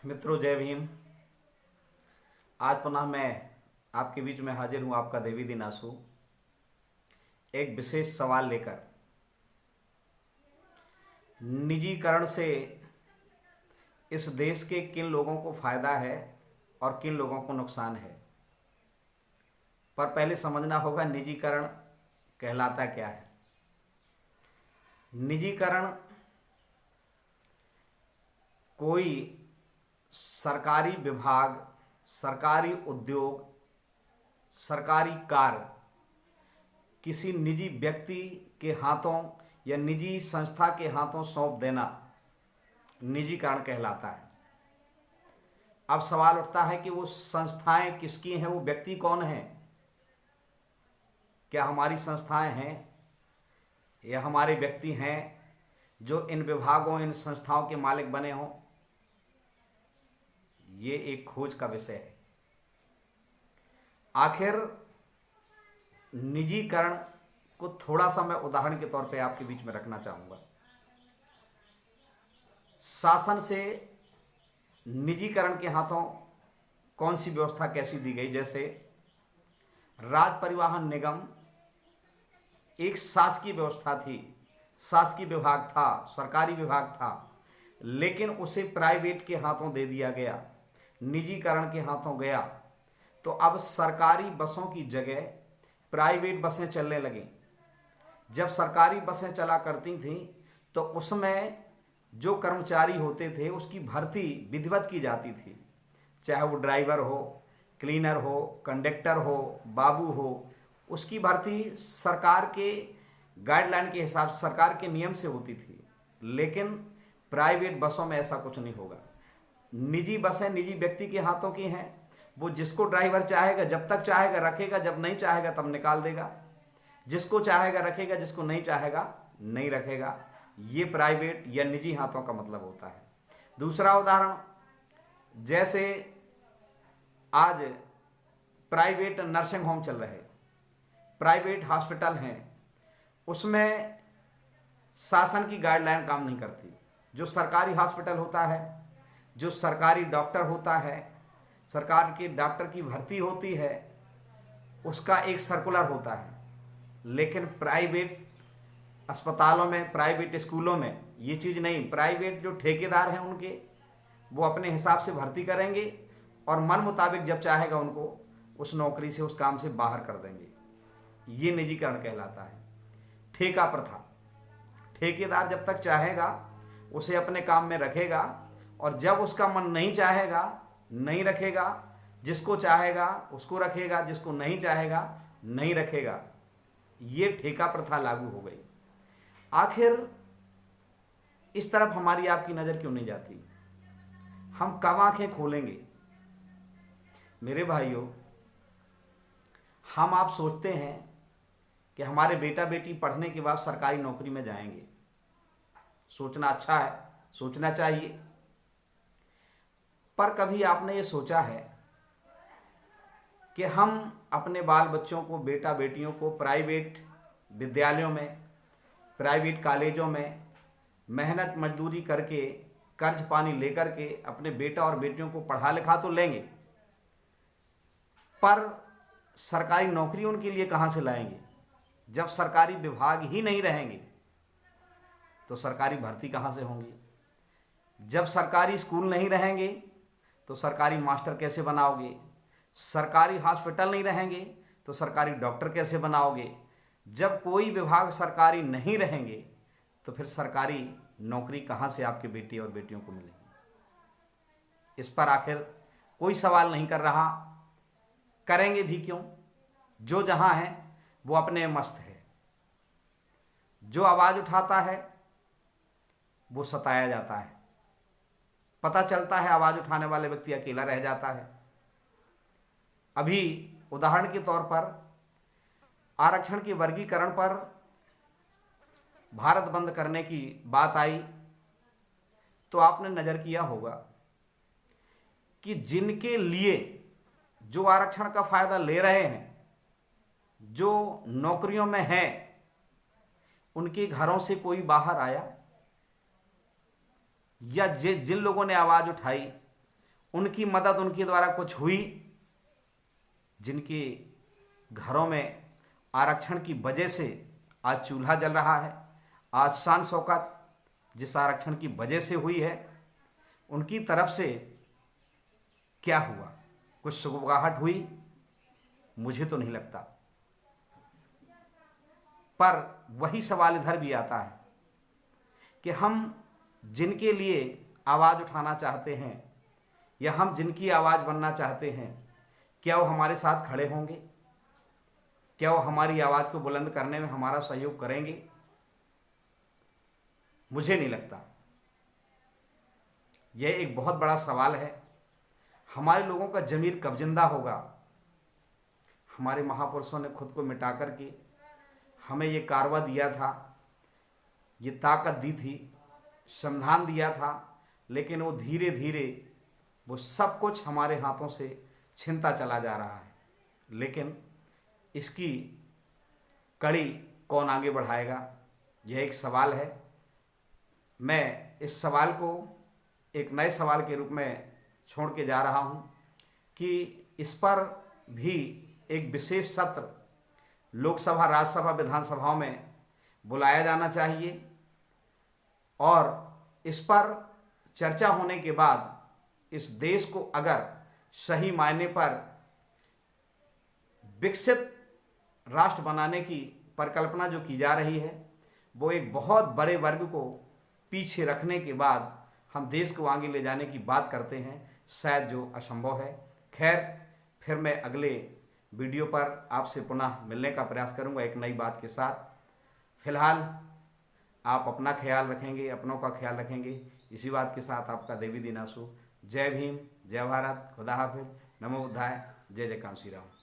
मित्रों, जय भीम। आज पुनः मैं आपके बीच में हाजिर हूँ, आपका देवी दिनासु, एक विशेष सवाल लेकर। निजीकरण से इस देश के किन लोगों को फायदा है और किन लोगों को नुकसान है। पर पहले समझना होगा निजीकरण कहलाता क्या है। निजीकरण कोई सरकारी विभाग, सरकारी उद्योग, सरकारी कार्य किसी निजी व्यक्ति के हाथों या निजी संस्था के हाथों सौंप देना निजीकरण कहलाता है। अब सवाल उठता है कि वो संस्थाएं किसकी हैं, वो व्यक्ति कौन हैं। क्या हमारी संस्थाएं हैं या हमारे व्यक्ति हैं जो इन विभागों, इन संस्थाओं के मालिक बने हों। ये एक खोज का विषय है। आखिर निजीकरण को थोड़ा सा मैं उदाहरण के तौर पे आपके बीच में रखना चाहूँगा। शासन से निजीकरण के हाथों कौन सी व्यवस्था कैसी दी गई। जैसे राज्य परिवहन निगम एक शासकीय व्यवस्था थी, शासकीय विभाग था, सरकारी विभाग था, लेकिन उसे प्राइवेट के हाथों दे दिया गया, निजीकरण के हाथों गया। तो अब सरकारी बसों की जगह प्राइवेट बसें चलने लगीं। जब सरकारी बसें चला करती थीं तो उसमें जो कर्मचारी होते थे उसकी भर्ती विधिवत की जाती थी, चाहे वो ड्राइवर हो, क्लीनर हो, कंडक्टर हो, बाबू हो। उसकी भर्ती सरकार के गाइडलाइन के हिसाब से, सरकार के नियम से होती थी। लेकिन प्राइवेट बसों में ऐसा कुछ नहीं होगा। निजी बसें निजी व्यक्ति के हाथों की हैं। वो जिसको ड्राइवर चाहेगा, जब तक चाहेगा रखेगा, जब नहीं चाहेगा तब निकाल देगा। जिसको चाहेगा रखेगा, जिसको नहीं चाहेगा नहीं रखेगा। ये प्राइवेट या निजी हाथों का मतलब होता है। दूसरा उदाहरण, जैसे आज प्राइवेट नर्सिंग होम चल रहे, प्राइवेट हॉस्पिटल हैं, उसमें शासन की गाइडलाइन काम नहीं करती। जो सरकारी हॉस्पिटल होता है, जो सरकारी डॉक्टर होता है, सरकार के डॉक्टर की भर्ती होती है, उसका एक सर्कुलर होता है। लेकिन प्राइवेट अस्पतालों में, प्राइवेट स्कूलों में ये चीज़ नहीं। प्राइवेट जो ठेकेदार हैं उनके, वो अपने हिसाब से भर्ती करेंगे और मन मुताबिक जब चाहेगा उनको उस नौकरी से, उस काम से बाहर कर देंगे। ये निजीकरण कहलाता है। ठेका प्रथा, ठेकेदार जब तक चाहेगा उसे अपने काम में रखेगा और जब उसका मन नहीं चाहेगा नहीं रखेगा। जिसको चाहेगा उसको रखेगा, जिसको नहीं चाहेगा नहीं रखेगा। ये ठेका प्रथा लागू हो गई। आखिर इस तरफ हमारी आपकी नज़र क्यों नहीं जाती? हम कब आंखें खोलेंगे? मेरे भाइयों, हम आप सोचते हैं कि हमारे बेटा बेटी पढ़ने के बाद सरकारी नौकरी में जाएंगे। सोचना अच्छा है, सोचना चाहिए। पर कभी आपने ये सोचा है कि हम अपने बाल बच्चों को, बेटा बेटियों को प्राइवेट विद्यालयों में, प्राइवेट कॉलेजों में मेहनत मजदूरी करके, कर्ज पानी लेकर के अपने बेटा और बेटियों को पढ़ा लिखा तो लेंगे, पर सरकारी नौकरी उनके लिए कहाँ से लाएंगे? जब सरकारी विभाग ही नहीं रहेंगे तो सरकारी भर्ती कहाँ से होंगी? जब सरकारी स्कूल नहीं रहेंगे तो सरकारी मास्टर कैसे बनाओगे? सरकारी हॉस्पिटल नहीं रहेंगे तो सरकारी डॉक्टर कैसे बनाओगे? जब कोई विभाग सरकारी नहीं रहेंगे तो फिर सरकारी नौकरी कहाँ से आपके बेटे और बेटियों को मिलेगी? इस पर आखिर कोई सवाल नहीं कर रहा। करेंगे भी क्यों? जो जहाँ है वो अपने मस्त है। जो आवाज़ उठाता है वो सताया जाता है। पता चलता है आवाज़ उठाने वाले व्यक्ति अकेला रह जाता है। अभी उदाहरण के तौर पर आरक्षण के वर्गीकरण पर भारत बंद करने की बात आई तो आपने नज़र किया होगा कि जिनके लिए, जो आरक्षण का फ़ायदा ले रहे हैं, जो नौकरियों में हैं, उनके घरों से कोई बाहर आया? या जिन लोगों ने आवाज़ उठाई उनकी मदद उनके द्वारा कुछ हुई, जिनके घरों में आरक्षण की वजह से आज चूल्हा जल रहा है, आज शान शौकत जिस आरक्षण की वजह से हुई है, उनकी तरफ से क्या हुआ? कुछ सुगबुगाहट हुई? मुझे तो नहीं लगता। पर वही सवाल इधर भी आता है कि हम जिनके लिए आवाज़ उठाना चाहते हैं या हम जिनकी आवाज़ बनना चाहते हैं, क्या वो हमारे साथ खड़े होंगे? क्या वो हमारी आवाज़ को बुलंद करने में हमारा सहयोग करेंगे? मुझे नहीं लगता। यह एक बहुत बड़ा सवाल है। हमारे लोगों का ज़मीर कब जिंदा होगा? हमारे महापुरुषों ने खुद को मिटा करके हमें ये कारवा दिया था, ये ताकत दी थी, संविधान दिया था, लेकिन वो धीरे धीरे वो सब कुछ हमारे हाथों से छिनता चला जा रहा है। लेकिन इसकी कड़ी कौन आगे बढ़ाएगा, यह एक सवाल है। मैं इस सवाल को एक नए सवाल के रूप में छोड़ के जा रहा हूँ कि इस पर भी एक विशेष सत्र लोकसभा, राज्यसभा, विधानसभाओं में बुलाया जाना चाहिए और इस पर चर्चा होने के बाद इस देश को अगर सही मायने पर विकसित राष्ट्र बनाने की परिकल्पना जो की जा रही है, वो एक बहुत बड़े वर्ग को पीछे रखने के बाद हम देश को आगे ले जाने की बात करते हैं, शायद जो असंभव है। खैर, फिर मैं अगले वीडियो पर आपसे पुनः मिलने का प्रयास करूंगा एक नई बात के साथ। फिलहाल आप अपना ख्याल रखेंगे, अपनों का ख्याल रखेंगे, इसी बात के साथ आपका देवी दिनासु। जय भीम, जय भारत, खुदा हाफिज, नमो बुद्धाय, जय जय कांशीराम।